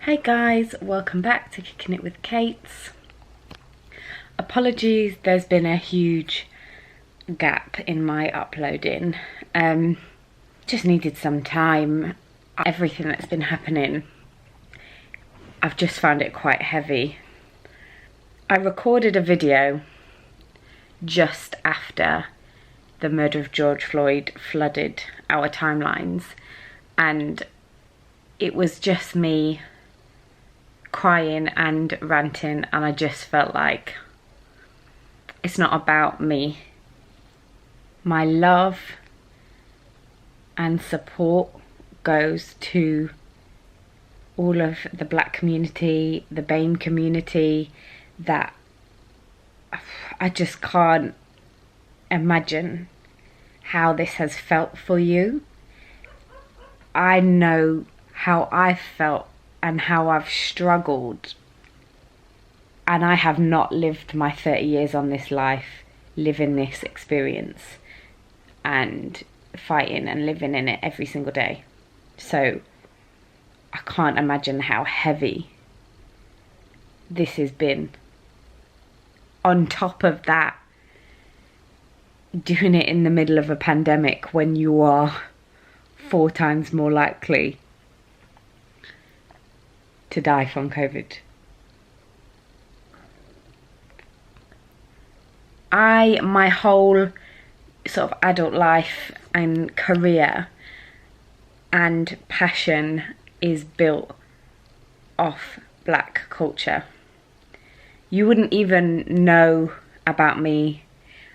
Hey guys, welcome back to Kicking It with Kates. Apologies, there's been a huge gap in my uploading. Just needed some time. Everything that's been happening, I've just found it quite heavy. I recorded a video just after the murder of George Floyd flooded our timelines, and it was just me crying and ranting, and I just felt like it's not about me. My love and support goes to all of the black community, the BAME community, that I just can't imagine how this has felt for you. I know how I felt and how I've struggled, and I have not lived my 30 years on this life living this experience and fighting and living in it every single day. So I can't imagine how heavy this has been. On top of that, doing it in the middle of a pandemic when you are 4 times more likely to die from COVID. My whole sort of adult life and career and passion is built off black culture. You wouldn't even know about me.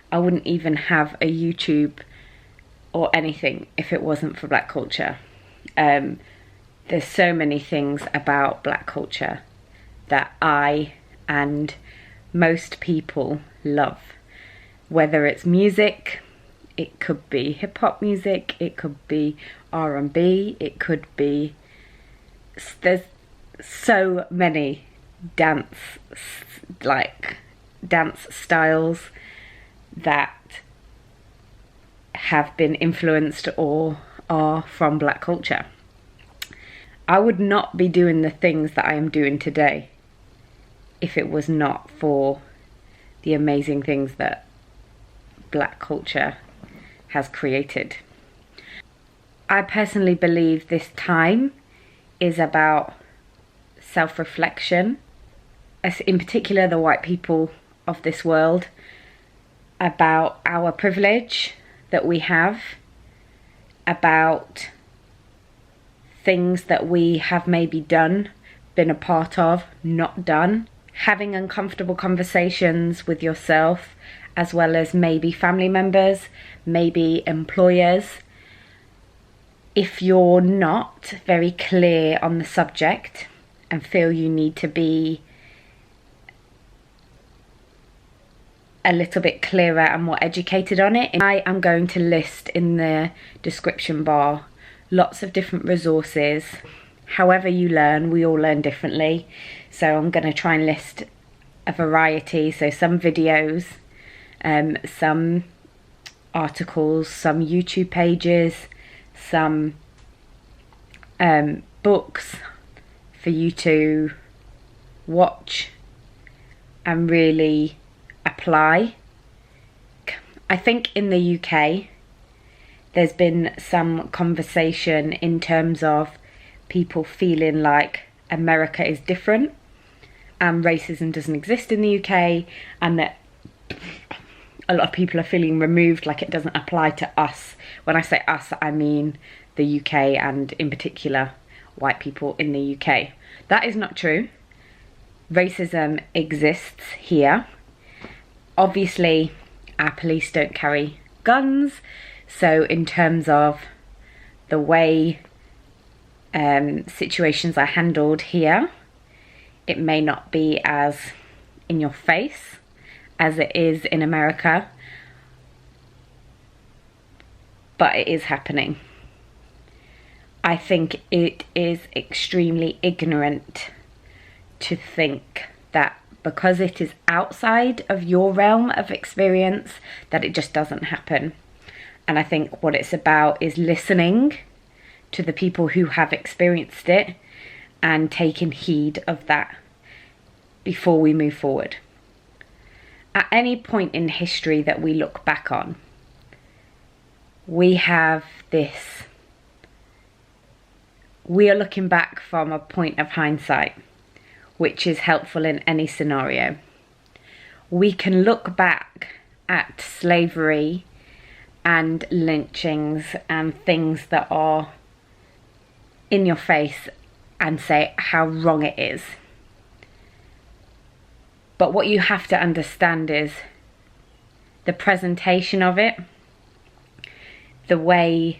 I wouldn't even have a YouTube or anything if it wasn't for black culture. There's so many things about black culture that I and most people love. Whether it's music, it could be hip-hop music, it could be R&B, it could be... There's so many dance styles that have been influenced or are from black culture. I would not be doing the things that I am doing today if it was not for the amazing things that black culture has created. I personally believe this time is about self-reflection, as in particular the white people of this world, about our privilege that we have, about things that we have maybe done, been a part of, not done, having uncomfortable conversations with yourself, as well as maybe family members, maybe employers. If you're not very clear on the subject and feel you need to be a little bit clearer and more educated on it, I am going to list in the description bar lots of different resources. However you learn, we all learn differently. So I'm going to try and list a variety. So some videos, some articles, some YouTube pages, some books for you to watch and really apply. I think in the UK there's been some conversation in terms of people feeling like America is different and racism doesn't exist in the UK, and that a lot of people are feeling removed, like it doesn't apply to us. When I say us, I mean the UK, and in particular white people in the UK. That is not true. Racism exists here. Obviously our police don't carry guns, so in terms of the way situations are handled here, it may not be as in your face as it is in America, but it is happening. I think it is extremely ignorant to think that because it is outside of your realm of experience that it just doesn't happen. And I think what it's about is listening to the people who have experienced it and taking heed of that before we move forward. At any point in history that we look back on, we have this, we are looking back from a point of hindsight, which is helpful in any scenario. We can look back at slavery and lynchings and things that are in your face and say how wrong it is. But what you have to understand is the presentation of it, the way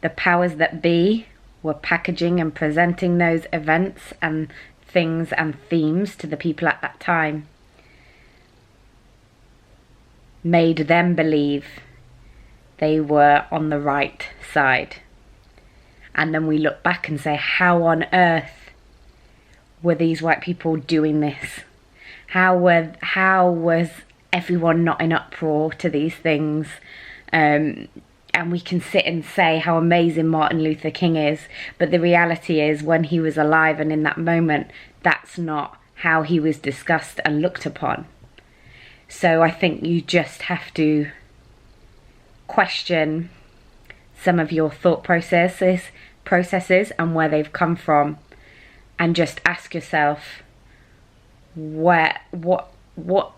the powers that be were packaging and presenting those events and things and themes to the people at that time, made them believe they were on the right side. And then we look back and say, how on earth were these white people doing this? How was everyone not in uproar to these things? And we can sit and say how amazing Martin Luther King is, but the reality is when he was alive and in that moment, that's not how he was discussed and looked upon. So I think you just have to question some of your thought processes and where they've come from, and just ask yourself, what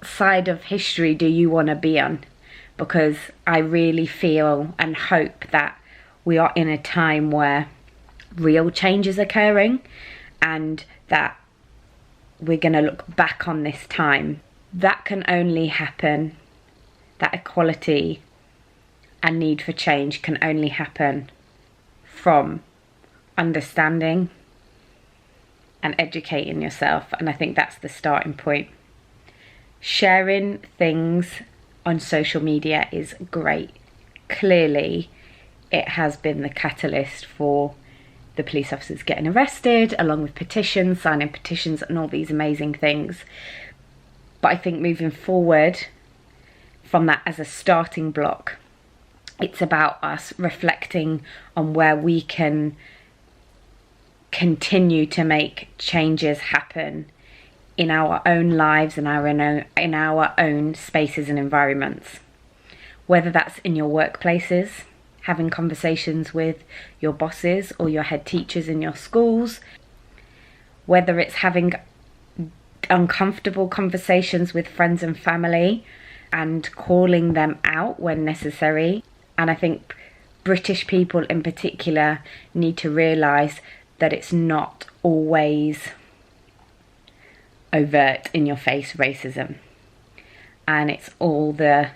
side of history do you want to be on? Because I really feel and hope that we are in a time where real change is occurring, and that we're going to look back on this time. That can only happen, that equality and need for change can only happen from understanding and educating yourself. And I think that's the starting point. Sharing things on social media is great. Clearly, it has been the catalyst for the police officers getting arrested, along with petitions, signing petitions and all these amazing things. But I think moving forward from that as a starting block, it's about us reflecting on where we can continue to make changes happen in our own lives and in our own spaces and environments. Whether that's in your workplaces, having conversations with your bosses or your head teachers in your schools, whether it's having uncomfortable conversations with friends and family and calling them out when necessary. And I think British people in particular need to realise that it's not always overt in your face racism, and it's all the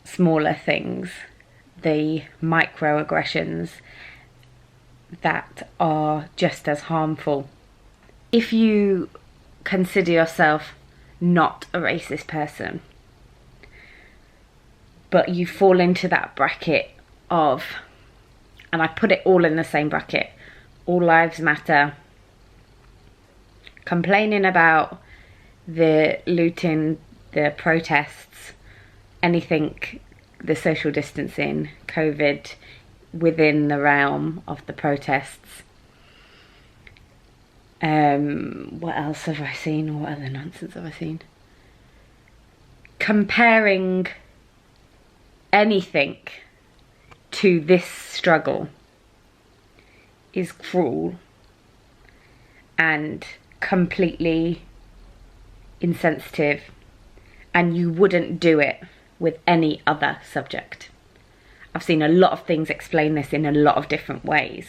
smaller things, the microaggressions that are just as harmful. If you consider yourself not a racist person, but you fall into that bracket of, and I put it all in the same bracket, all lives matter, complaining about the looting, the protests, anything, the social distancing, COVID within the realm of the protests. What else have I seen? What other nonsense have I seen? Comparing anything to this struggle is cruel and completely insensitive, and you wouldn't do it with any other subject. I've seen a lot of things explain this in a lot of different ways.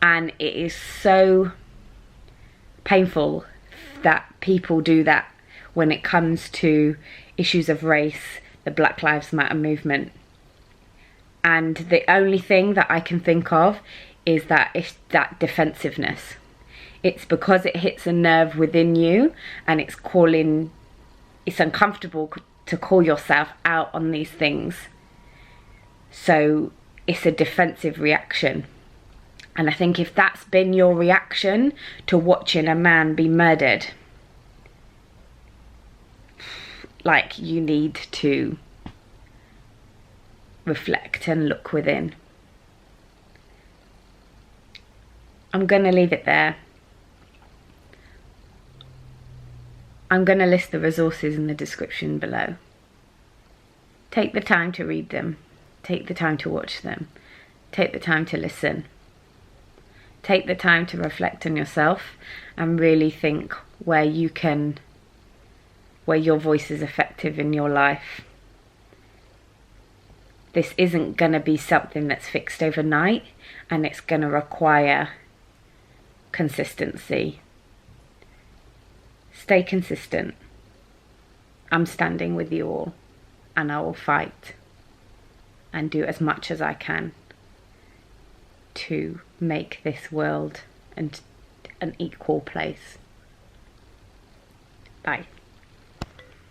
And it is so painful that people do that when it comes to issues of race, the Black Lives Matter movement. And the only thing that I can think of is that it's that defensiveness. It's because it hits a nerve within you, and it's uncomfortable to call yourself out on these things. So it's a defensive reaction. And I think if that's been your reaction to watching a man be murdered, like, you need to reflect and look within. I'm going to leave it there. I'm going to list the resources in the description below. Take the time to read them. Take the time to watch them. Take the time to listen. Take the time to reflect on yourself and really think where your voice is effective in your life. This isn't going to be something that's fixed overnight, and it's going to require consistency. Stay consistent. I'm standing with you all, and I will fight and do as much as I can to make this world an equal place. Bye.